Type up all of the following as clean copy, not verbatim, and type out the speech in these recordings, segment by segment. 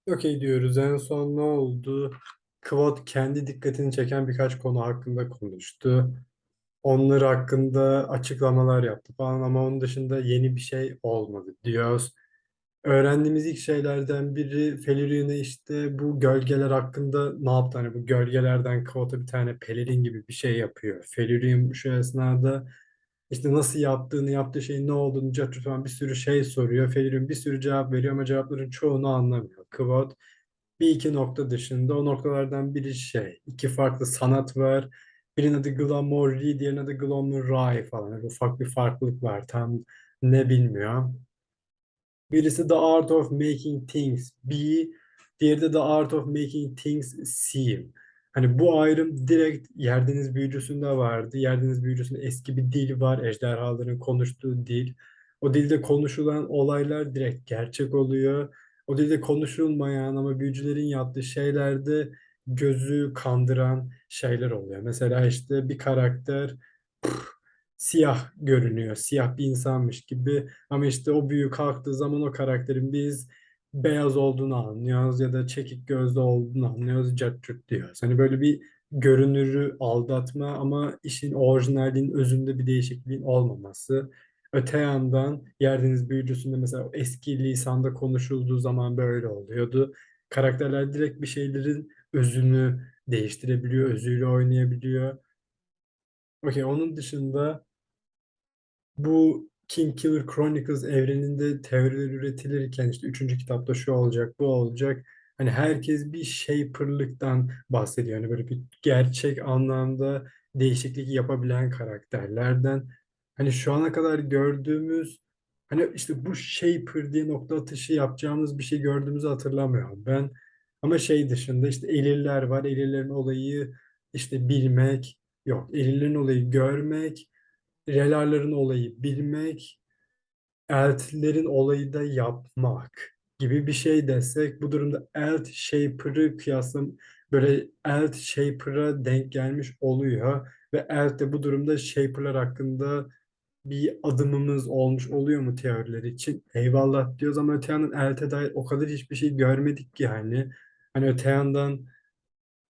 Okey diyoruz. En son ne oldu? Kvot kendi dikkatini çeken birkaç konu hakkında konuştu. Onlar hakkında açıklamalar yaptı falan ama onun dışında yeni bir şey olmadı diyoruz. Öğrendiğimiz ilk şeylerden biri Feluri'ne işte bu gölgeler hakkında ne yaptı? Hani bu gölgelerden Kvot'a bir tane pelerin gibi bir şey yapıyor. Feluri'nin şu esnada işte nasıl yaptığını, yaptığı şeyin ne olduğunu, cart falan bir sürü şey soruyor. Feluri'nin bir sürü cevap veriyor ama cevapların çoğunu anlamıyor. Kvot bir iki nokta dışında o noktalardan biri iki farklı sanat var. Birinin adı Glamorri, diğerinin adı Glamour falan. Yani ufak bir farklılık var. Tam ne bilmiyor. Birisi The Art of Making Things Be, diğeri de The Art of Making Things Seem. Hani bu ayrım direkt Yerdeniz Büyücüsü'nde vardı. Yerdeniz Büyücüsü'nde eski bir dil var. Ejderhaların konuştuğu dil. O dilde konuşulan olaylar direkt gerçek oluyor. O dilde konuşulmayan ama büyücülerin yaptığı şeylerde gözü kandıran şeyler oluyor. Mesela işte bir karakter siyah görünüyor. Siyah bir insanmış gibi ama işte o büyü kalktığı zaman o karakterin biz beyaz olduğunu anlıyoruz ya da çekik gözlü olduğunu anlıyoruz. Cart curt diyoruz. Hani böyle bir görünürü aldatma ama işin orijinalliğin özünde bir değişikliğin olmaması. Öte yandan Yerdeniz Büyücüsü'nde mesela o eski lisanda konuşulduğu zaman böyle oluyordu. Karakterler direkt bir şeylerin özünü değiştirebiliyor, özüyle oynayabiliyor. Okey, onun dışında bu Kingkiller Chronicles evreninde teoriler üretilirken işte üçüncü kitapta şu olacak, bu olacak. Hani herkes bir shaper'lıktan bahsediyor. Hani böyle bir gerçek anlamda değişiklik yapabilen karakterlerden. Hani şu ana kadar gördüğümüz hani işte bu shaper diye nokta atışı yapacağımız bir şey gördüğümüzü hatırlamıyorum ben. Ama şey dışında işte elirler var. Elirlerin olayı işte bilmek yok. Elirlerin olayı görmek. Relarların olayı bilmek, eltlerin olayı da yapmak gibi bir şey desek bu durumda elt shaper'ı kıyaslam böyle elt shaper'a denk gelmiş oluyor ve elt de bu durumda shaper'lar hakkında bir adımımız olmuş oluyor mu teoriler için? Eyvallah diyoruz ama öte yandan elt'e dair o kadar hiçbir şey görmedik ki hani öte yandan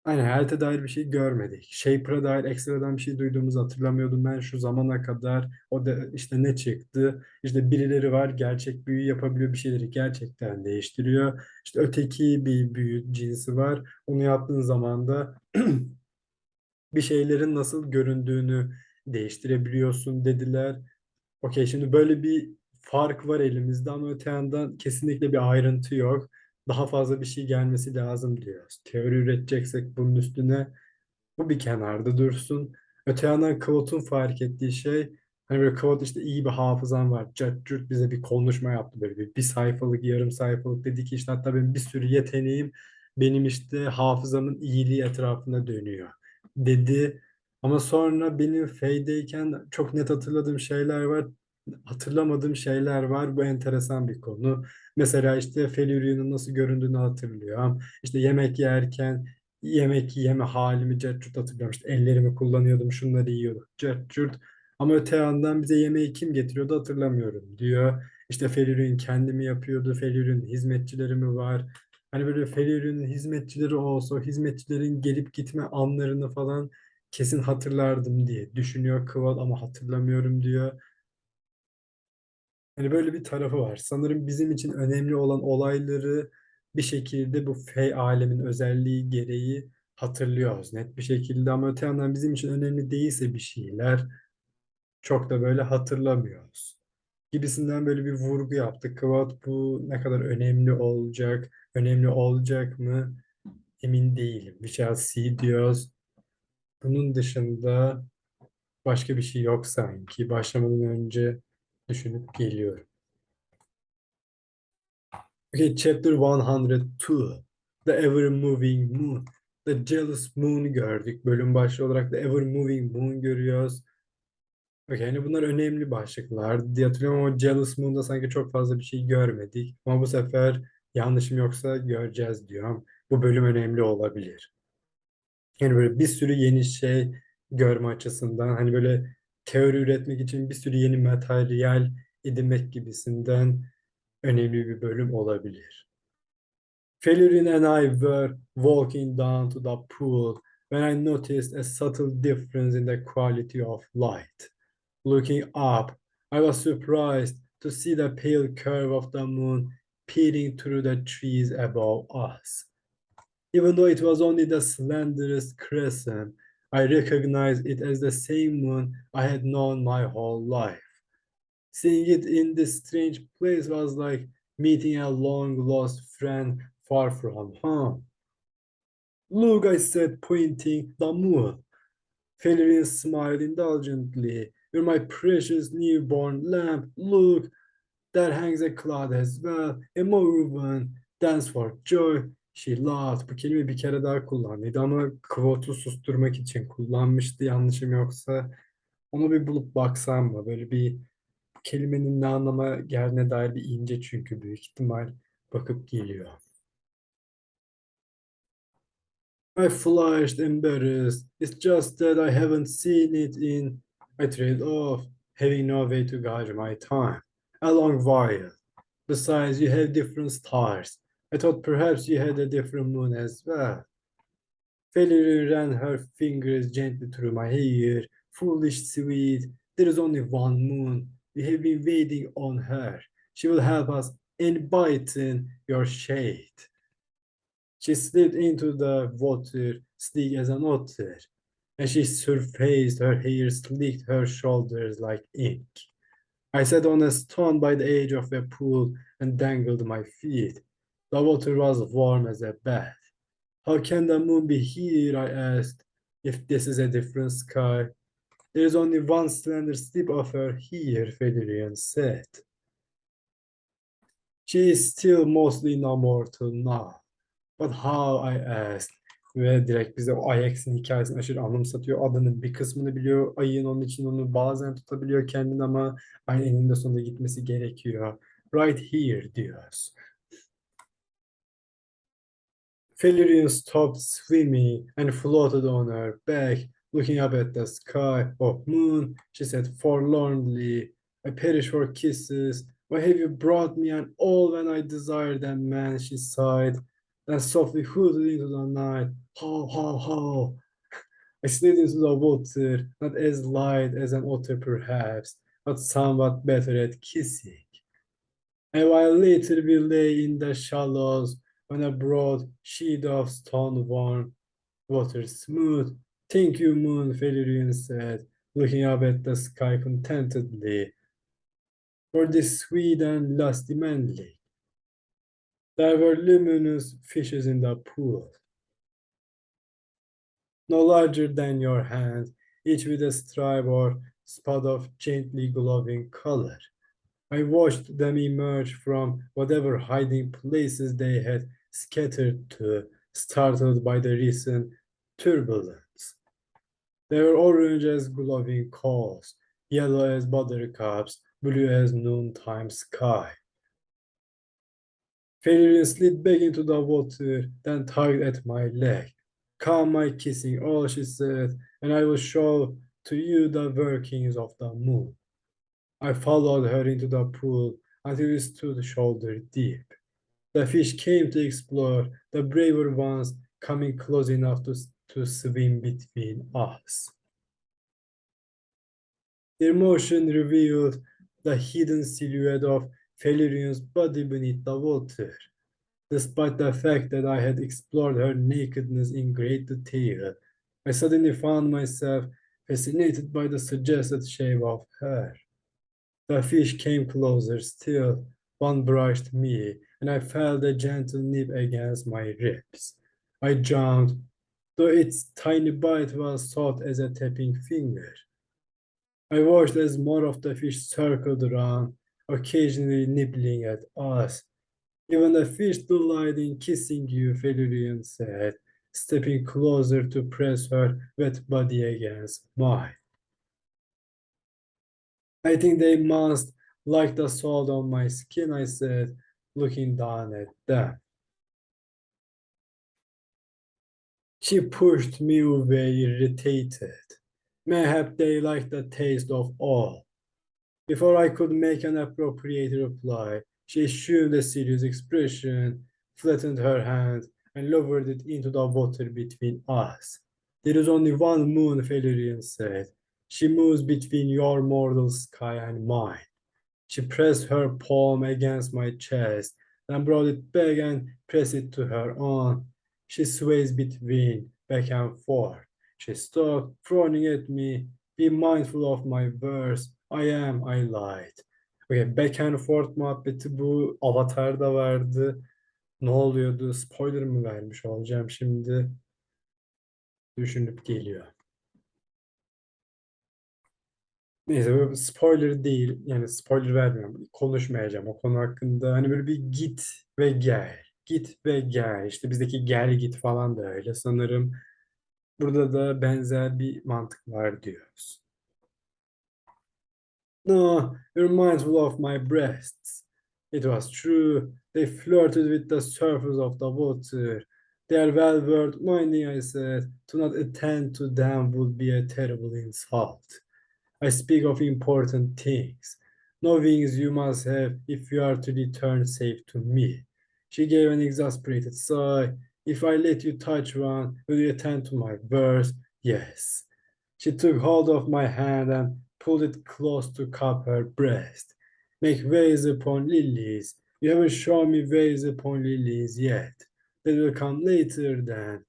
aynen hayata dair bir şey görmedik. Shaper'a dair ekstradan bir şey duyduğumuzu hatırlamıyordum ben şu zamana kadar. O da işte ne çıktı? İşte birileri var gerçek büyü yapabiliyor bir şeyleri gerçekten değiştiriyor. İşte öteki bir büyü cinsi var. Onu yaptığın zaman da bir şeylerin nasıl göründüğünü değiştirebiliyorsun dediler. Okey, şimdi böyle bir fark var elimizde ama öte yandan kesinlikle bir ayrıntı yok. Daha fazla bir şey gelmesi lazım diyoruz. Teori üreteceksek bunun üstüne bu bir kenarda dursun. Öte yandan Kavot'un fark ettiği şey hani böyle Kavot işte iyi bir hafızam var. Cart curt bize bir konuşma yaptı böyle bir sayfalık yarım sayfalık dedi ki işte hatta benim bir sürü yeteneğim benim işte hafızamın iyiliği etrafında dönüyor dedi. Ama sonra benim Fey'deyken çok net hatırladığım şeyler var. Hatırlamadığım şeyler var. Bu enteresan bir konu. Mesela işte Feluria'nın nasıl göründüğünü hatırlıyorum. İşte yemek yerken yemek yeme halimi cart curt hatırlıyorum. İşte ellerimi kullanıyordum, şunları yiyordum cart curt. Ama öte yandan bize yemeği kim getiriyordu hatırlamıyorum diyor. İşte Felür'ün kendimi yapıyordu, Felür'ün hizmetçileri mi var? Hani böyle Felür'ün hizmetçileri olsa, o hizmetçilerin gelip gitme anlarını falan kesin hatırlardım diye düşünüyor Kıvat ama hatırlamıyorum diyor. Hani böyle bir tarafı var. Sanırım bizim için önemli olan olayları bir şekilde bu fey alemin özelliği gereği hatırlıyoruz net bir şekilde ama öte yandan bizim için önemli değilse bir şeyler çok da böyle hatırlamıyoruz. Gibisinden böyle bir vurgu yaptık. Kıvat bu ne kadar önemli olacak, önemli olacak mı emin değilim. We shall see diyoruz. Bunun dışında başka bir şey yok sanki. Başlamadan önce düşünüp geliyorum. Okay, chapter 102. The Ever Moving Moon. The Jealous Moon gördük. Bölüm başlığı olarak The Ever Moving Moon görüyoruz. Okay, yani bunlar önemli başlıklar diye hatırlıyorum ama Jealous Moon'da sanki çok fazla bir şey görmedik. Ama bu sefer yanlışım yoksa göreceğiz diyorum. Bu bölüm önemli olabilir. Yani böyle bir sürü yeni şey görme açısından hani böyle teori üretmek için bir sürü yeni materyal edinmek gibisinden önemli bir bölüm olabilir. Felirin and I were walking down to the pool when I noticed a subtle difference in the quality of light. Looking up, I was surprised to see the pale curve of the moon peering through the trees above us. Even though it was only the slenderest crescent, I recognized it as the same moon I had known my whole life. Seeing it in this strange place was like meeting a long lost friend far from home. Look, I said, pointing the moon. Fenrir smiled indulgently. You're my precious newborn lamb. Look, there hangs a cloud as well. A movement. Dance for joy. She laughed. Bu kelimeyi bir kere daha kullandıydı ama kvotu susturmak için kullanmıştı yanlışım yoksa. Onu bir bulup baksam mı? Böyle bir kelimenin ne anlama geldiğine dair bir ince çünkü büyük ihtimal bakıp geliyor. I flushed, embarrassed. It's just that I haven't seen it in. I trailed off, having no way to gauge my time. A long while. Besides, you have different stars. I thought perhaps you had a different moon as well. Valerie ran her fingers gently through my hair. Foolish sweet, there is only one moon. We have been waiting on her. She will help us in biting your shade. She slid into the water, sleek as an otter, and she surfaced, her hair slicked her shoulders like ink. I sat on a stone by the edge of a pool and dangled my feet. The water was warm as a bath. How can the moon be here? I asked, if this is a different sky. There is only one slender slip of her here, Valerian said. She is still mostly immortal now. But how, I asked. Ve direkt bize o Ajax'in hikayesini aşırı anımsatıyor. Adının bir kısmını biliyor. Ayın onun için onu bazen tutabiliyor kendini ama aynı eninde sonunda gitmesi gerekiyor. Right here diyoruz. Felurian stopped swimming and floated on her back, looking up at the sky. Oh, moon, she said forlornly. I perish for kisses. Why have you brought me an all when I desired a man? She sighed, then softly hooted into the night. How, how. I slid into the water, not as light as an otter perhaps, but somewhat better at kissing. A while later we lay in the shallows on a broad sheet of stone warm water smooth. Thank you, moon, Felurian said, looking up at the sky contentedly. For this sweet and lusty manly. There were luminous fishes in the pool, no larger than your hand, each with a stripe or spot of gently glowing color. I watched them emerge from whatever hiding places they had scattered to, startled by the recent turbulence. They were orange as glowing coals, yellow as buttercups, blue as noontime sky. Felurian slid back into the water, then tugged at my leg. Come, my kissing, all she said, and I will show to you the workings of the moon. I followed her into the pool until we stood shoulder deep. The fish came to explore, the braver ones coming close enough to swim between us. Their motion revealed the hidden silhouette of Felurian's body beneath the water. Despite the fact that I had explored her nakedness in great detail, I suddenly found myself fascinated by the suggested shape of her. The fish came closer still. One brushed me, and I felt a gentle nip against my ribs. I jumped, though its tiny bite was soft as a tapping finger. I watched as more of the fish circled around, occasionally nibbling at us. Even the fish delight in kissing you, Felurian said, stepping closer to press her wet body against mine. I think they must like the salt on my skin, I said, looking down at them. She pushed me away, irritated. Mayhap they like the taste of all. Before I could make an appropriate reply, she assumed a serious expression, flattened her hand, and lowered it into the water between us. There is only one moon, Felurian said. She moves between your mortal sky and mine. She pressed her palm against my chest, then brought it back and pressed it to her own. She sways between, back and forth. She stopped, frowning at me. Be mindful of my verse. I lied. Okay, back and forth muhabbeti bu Avatar'da vardı. Ne oluyordu? Spoiler mı vermiş olacağım şimdi? Düşünüp geliyor. Neyse bu spoiler değil. Yani spoiler vermiyorum. Konuşmayacağım o konu hakkında. Hani böyle bir git ve gel. Git ve gel. İşte bizdeki gel git falan da öyle. Sanırım burada da benzer bir mantık var diyoruz. No, you're mindful of my breasts. It was true. They flirted with the surface of the water. They are well worth minding, I said. To not attend to them would be a terrible insult. I speak of important things. No wings you must have if you are to return safe to me. She gave an exasperated sigh. If I let you touch one, will you attend to my verse? Yes. She took hold of my hand and pulled it close to cup her breast. Make ways upon lilies. You haven't shown me ways upon lilies yet. That will come later then.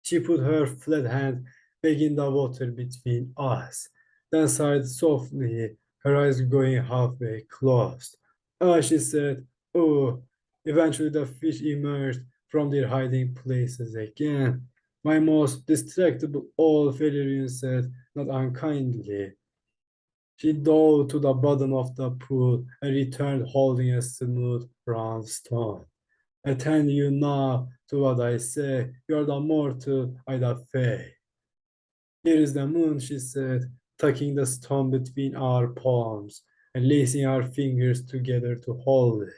She put her flat hand back in the water between us, then sighed softly, her eyes going halfway closed. Ah, she said, oh. Eventually the fish emerged from their hiding places again. My most distractible old Felurian said, not unkindly. She dove to the bottom of the pool and returned holding a smooth round stone. Attend you now to what I say. You are the mortal, I the fey. Here is the moon, she said, tucking the stone between our palms and lacing our fingers together to hold it.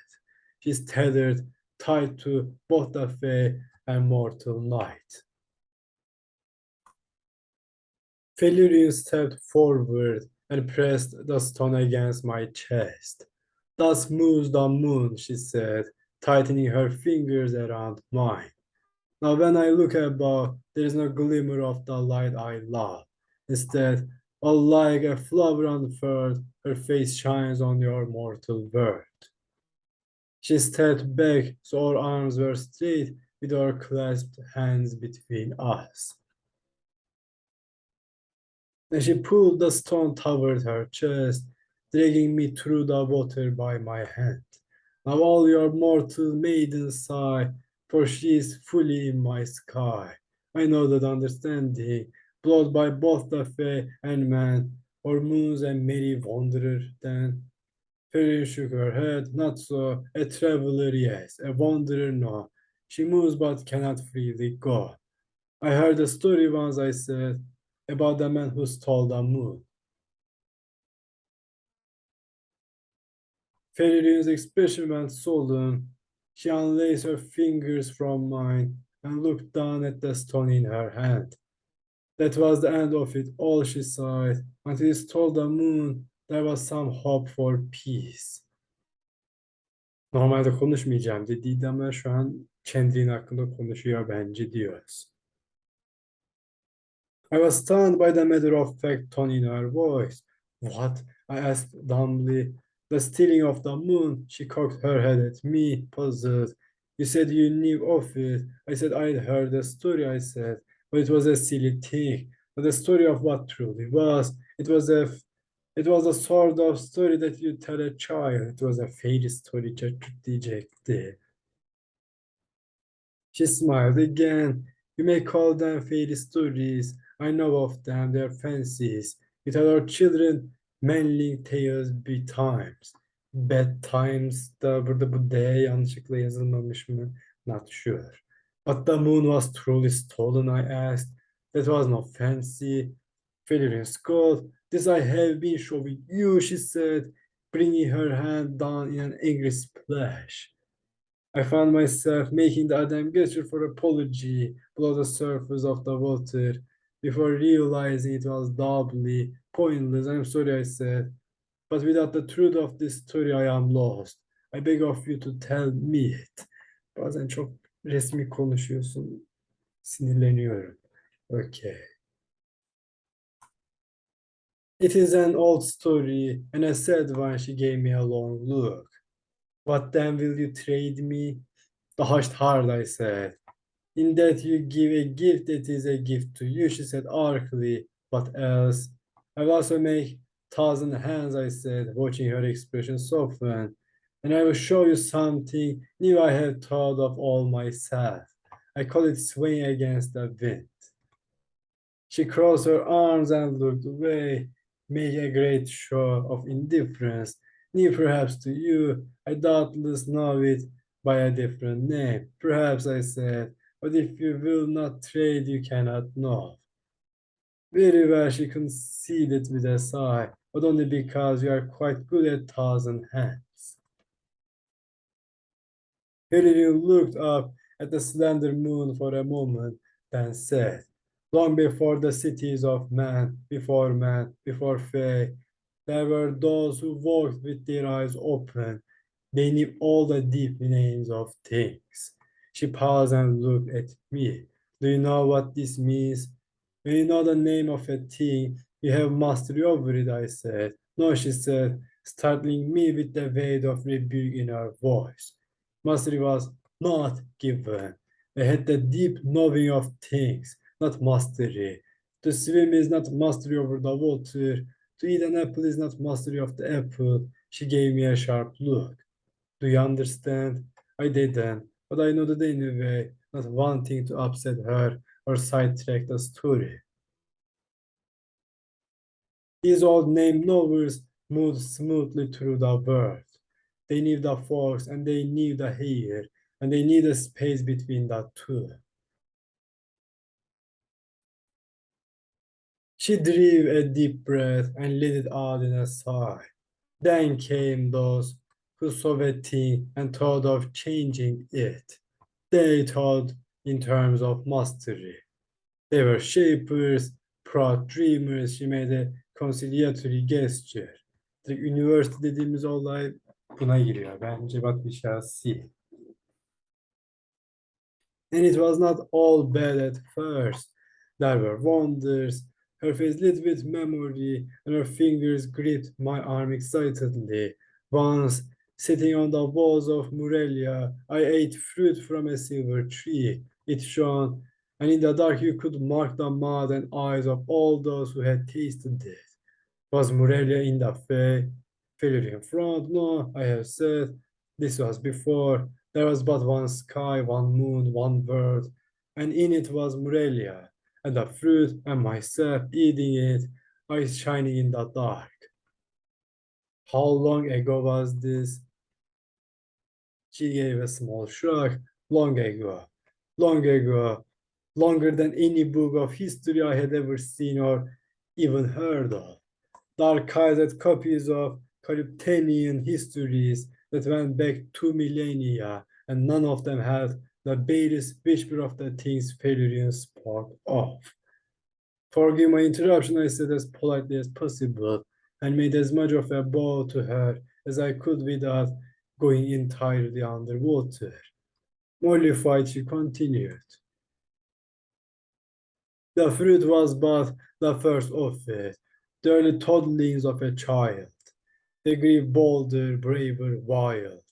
She's tethered tight to both the fey and mortal night. Felurian stepped forward and pressed the stone against my chest. Thus moves the moon, she said, tightening her fingers around mine. Now when I look above, there is no glimmer of the light I love. Instead, all like a flower unfurled, her face shines on your mortal world. She stepped back so our arms were straight with our clasped hands between us. Then she pulled the stone toward her chest, dragging me through the water by my hand. Now all your mortal maidens sigh, for she is fully in my sky. I know that understanding, blown by both the fae and man, or moons and merry wanderer then. Fairy shook her head, not so, a traveler, yes, a wanderer, no. She moves but cannot freely go. I heard a story once, I said, about the man who stole the moon. Fairy's expression went sullen. She unlaced her fingers from mine and looked down at the stone in her hand. That was the end of it all, she sighed. Until it stole the moon, there was some hope for peace. Normalde konuşmayacağım dediydi ama şu an kendinin hakkında konuşuyor bence diyoruz. I was stunned by the matter-of-fact tone in her voice. What? I asked dumbly. The stealing of the moon. She cocked her head at me, puzzled. You said you knew of it. I said I'd heard the story, I said. But it was a silly thing. But the story of what truly was. It was a sort of story that you tell a child. It was a fairy story, çocuk diyecekti. She smiled again. You may call them fairy stories. I know of them, they're fancies. We tell our children manly tales betimes. Bedtimes da burada bu D yanlışlıkla yazılmamış mı? Not sure. But the moon was truly stolen, I asked. That was no fancy. Felurian scolded. This I have been showing you, she said, bringing her hand down in an angry splash. I found myself making the Adam gesture for apology below the surface of the water before realizing it was doubly pointless. I'm sorry, I said, but without the truth of this story, I am lost. I beg of you to tell me it. Bazen çok resmi konuşuyorsun. Sinirleniyorum. Okay. It is an old story, and a sad one. She gave me a long look. What then will you trade me? The hushed hard, I said. In that you give a gift that is a gift to you, she said archly. What else? I will also make 1,000 hands, I said, watching her expression soften. And I will show you something new I have thought of all myself. I call it swaying against the wind. She crossed her arms and looked away, making a great show of indifference. New perhaps to you, I doubtless know it by a different name. Perhaps, I said, but if you will not trade, you cannot know. Very well, she conceded with a sigh, but only because you are quite good at 1,000 hands. Hilary looked up at the slender moon for a moment, then said, long before the cities of man, before Faye, there were those who walked with their eyes open. They knew all the deep names of things. She paused and looked at me. Do you know what this means? When you know the name of a thing, you have mastery over it, I said. No, she said, startling me with the weight of rebuke in her voice. Mastery was not given. I had the deep knowing of things, not mastery. To swim is not mastery over the water. To eat an apple is not mastery of the apple. She gave me a sharp look. Do you understand? I didn't, but I nodded anyway, not wanting to upset her or sidetrack the story. These old name knowers moved smoothly through the world. They knew the forks and they knew the hair, and they knew the space between the two. She drew a deep breath and let it out in a sigh. Then came those who saw a thing and thought of changing it. They thought in terms of mastery. They were shapers, proud dreamers. She made a conciliatory gesture. Üniversite dediğimiz olay buna giriyor. Bence what we shall see. And it was not all bad at first. There were wonders. Her face lit with memory, and her fingers gripped my arm excitedly. Once, sitting on the walls of Murelia, I ate fruit from a silver tree. It shone, and in the dark you could mark the mouth and eyes of all those who had tasted it. Was Murelia in the failure in front? No, I have said. This was before. There was but one sky, one moon, one world, and in it was Murelia, and the fruit, and myself eating it, eyes shining in the dark. How long ago was this? She gave a small shrug. Long ago. Long ago. Longer than any book of history I had ever seen or even heard of. Archived copies of Calyptonian histories that went back 2 millennia, and none of them had the barest whisper of the things Felurian spoke of. Forgive my interruption, I said as politely as possible, and made as much of a bow to her as I could without going entirely underwater. Mollified, she continued. The fruit was but the first of it, the early toddlings of a child. They grew bolder, braver, wild.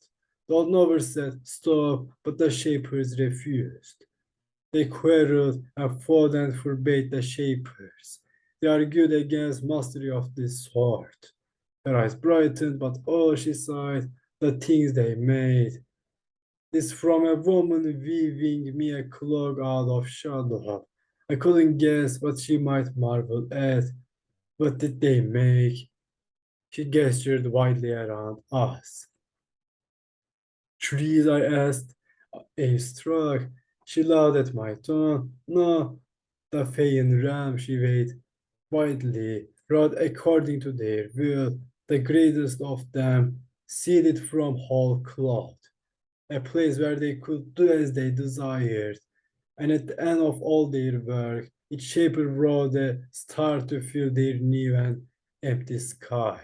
The old nobles said stop, but the shapers refused. They quarreled and fought and forbade the shapers. They argued against mastery of this sort. Her eyes brightened, but oh, she sighed, the things they made. This from a woman weaving me a cloak out of shadow. I couldn't guess what she might marvel at. What did they make? She gestured widely around us. Trees, I asked, awestruck. She laughed at my tone. No, the Feyen ram, she weighed widely, wrought according to their will, the greatest of them, seeded from whole cloth, a place where they could do as they desired. And at the end of all their work, each shaper brought a star to fill their new and empty sky.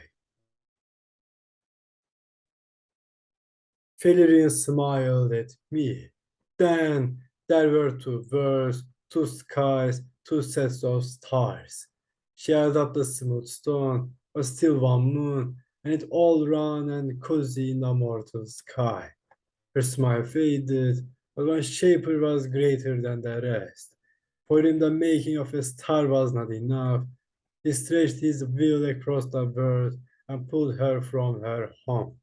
Valerian smiled at me. Then there were two worlds, two skies, two sets of stars. She held up the smooth stone, but still one moon, and it all round and cozy in the mortal sky. Her smile faded, but one shaper was greater than the rest. For him, the making of a star was not enough. He stretched his will across the world and pulled her from her home.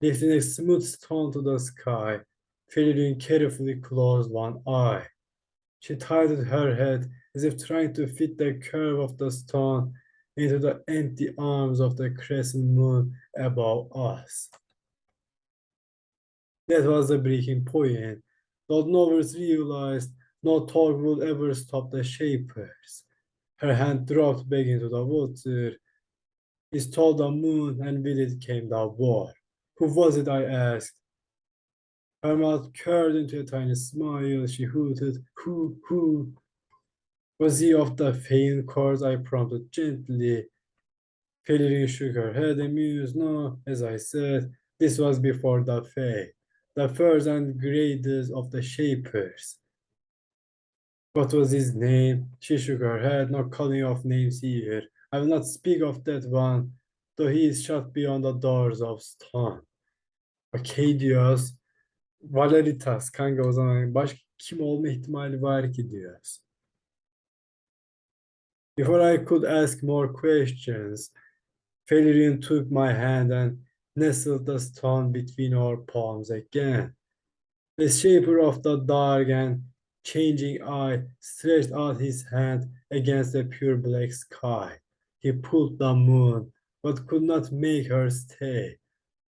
Lifting a smooth stone to the sky, Fairyrin carefully closed one eye. She tilted her head as if trying to fit the curve of the stone into the empty arms of the crescent moon above us. That was the breaking point. Though Novers realized no talk would ever stop the shapers. Her hand dropped back into the water. It told the moon, and with it came the war. Who was it? I asked. Her mouth curled into a tiny smile. She hooted, who? Was he of the faint chords? I prompted gently. Failing shook her head, amused. No, as I said, this was before the Fae, the first and greatest of the Shapers. What was his name? She shook her head, not calling off names here. I will not speak of that one, though he is shut beyond the doors of stone. Arcadius, Valeritas, kanka o zaman başka kim olma ihtimali var ki diyoruz. Before I could ask more questions, Felirian took my hand and nestled the stone between our palms again. The shaper of the dark and changing eye stretched out his hand against the pure black sky. He pulled the moon, but could not make her stay.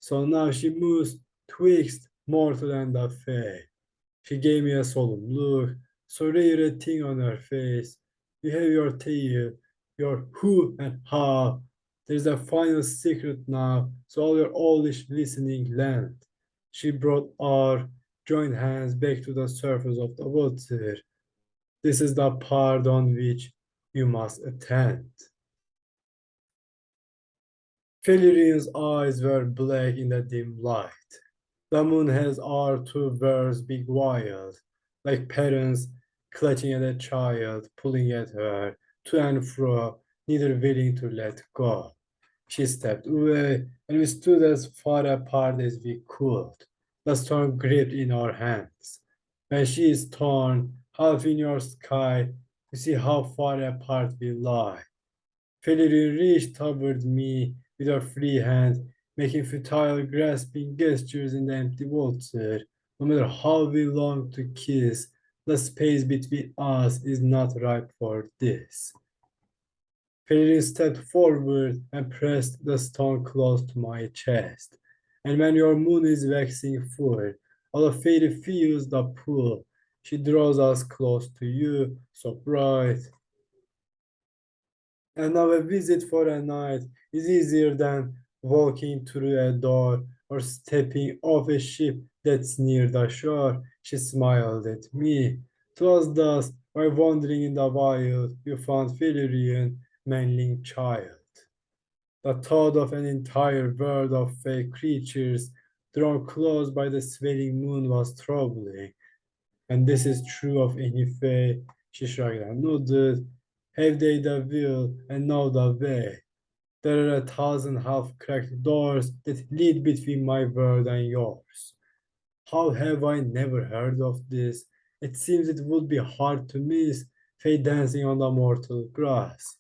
So now she moves twixt mortal and the fae. She gave me a solemn look, so rare a thing on her face. You have your tale, your who and how. There's a final secret now, so all your oldish listening lend. She brought our joined hands back to the surface of the water. This is the part on which you must attend. Felirian's eyes were black in the dim light. The moon has our two worlds big wild, like parents clutching at a child, pulling at her to and fro, neither willing to let go. She stepped away, and we stood as far apart as we could, the storm gripped in our hands. When she is torn, half in your sky, you see how far apart we lie. Fairy reached toward me with her free hand, making futile, grasping gestures in the empty water. No matter how we long to kiss, the space between us is not ripe for this. Fairy stepped forward and pressed the stone close to my chest. And when your moon is waxing full, although Fairy feels the pull, she draws us close to you, so bright. And now a visit for a night is easier than walking through a door or stepping off a ship that's near the shore. She smiled at me. 'Twas thus, while wandering in the wild, you found Philerian manling child. The thought of an entire world of fake creatures drawn close by the swelling moon was troubling. And this is true of any fae. She shrugged and nodded. Have they the will and know the way? There are 1,000 half-cracked doors that lead between my world and yours. How have I never heard of this? It seems it would be hard to miss Faye dancing on the mortal grass.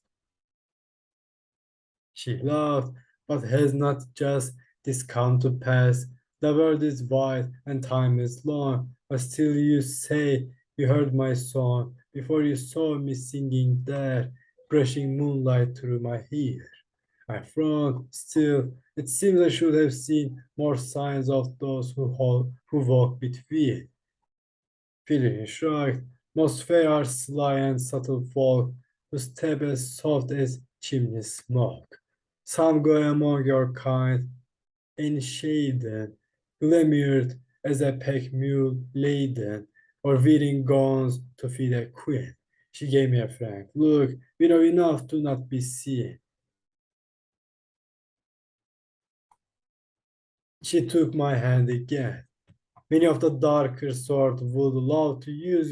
She laughed, but has not just this come to pass. The world is wide and time is long, but still you say you heard my song before you saw me singing there, brushing moonlight through my hair. I frowned. Still, it seems I should have seen more signs of those who walk between. Feeling shrugged, most fair are sly and subtle folk who step as soft as chimney smoke. Some go among your kind, enshaded, glamoured as a pack mule laden, or wearing gowns to feed a queen. She gave me a frank look. We know enough to not be seen. She took my hand again. Many of the darker sort would love to use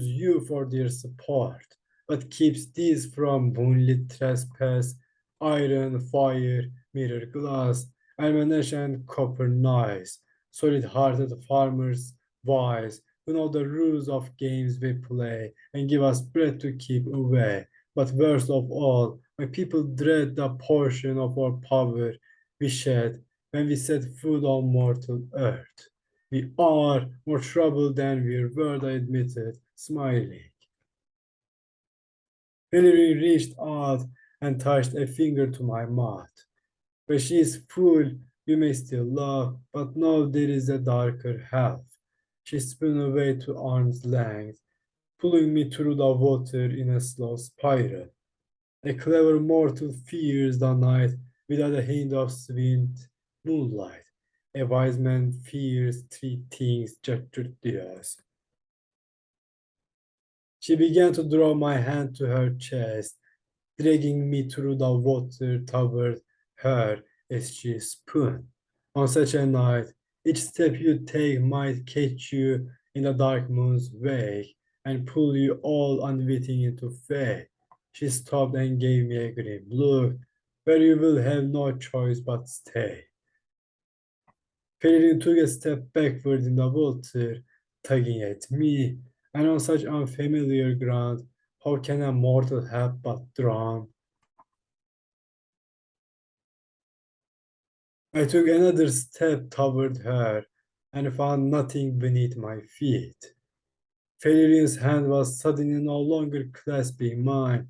you for their support, but keeps these from moonlit trespass, iron, fire, mirror glass, ammunition, copper knives, solid-hearted farmers wise, who know the rules of games we play and give us bread to keep away. But worst of all, my people dread the portion of our power we shed when we set foot on mortal earth. We are more troubled than we're worth, I admitted, smiling. Hillary reached out and touched a finger to my mouth. But she is full, you may still laugh, but now there is a darker half. She spun away to arm's length, pulling me through the water in a slow spiral. A clever mortal fears the night without a hint of sweet moonlight. A wise man fears three things, gestured Diaz. She began to draw my hand to her chest, dragging me through the water toward her as she spun. On such a night, each step you take might catch you in the dark moon's wake and pull you all unwitting into fate. She stopped and gave me a grim look, where you will have no choice but stay. Peregrine took a step backward in the water, tugging at me, and on such unfamiliar ground, how can a mortal help but drown? I took another step toward her and found nothing beneath my feet. Valerian's hand was suddenly no longer clasping mine,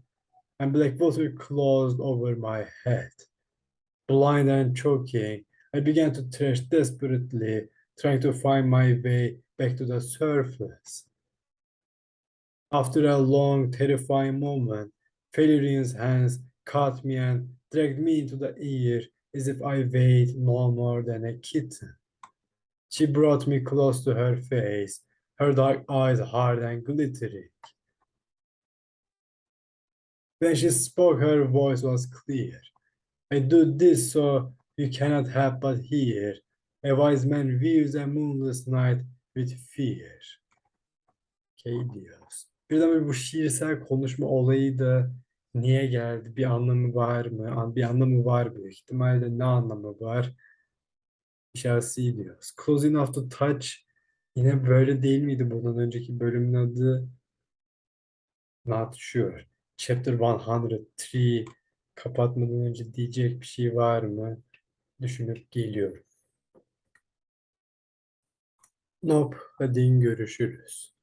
and black water closed over my head. Blind and choking, I began to thrash desperately, trying to find my way back to the surface. After a long, terrifying moment, Valerian's hands caught me and dragged me into the air as if I weighed no more than a kitten. She brought me close to her face, her dark eyes hard and glittering. When she spoke, her voice was clear. I do this so you cannot help but hear. A wise man views a moonless night with fear. Okay diyoruz. Birden bu şiirsel konuşma olayı da niye geldi? Bir anlamı var mı? Bir anlamı var büyük ihtimalle. Ne anlamı var? İşaresi diyoruz. Closing of the Touch yine böyle değil miydi bundan önceki bölümün adı? Not sure. Chapter 103 kapatmadan önce diyecek bir şey var mı? Düşünüp geliyorum. Nope. Hadi görüşürüz.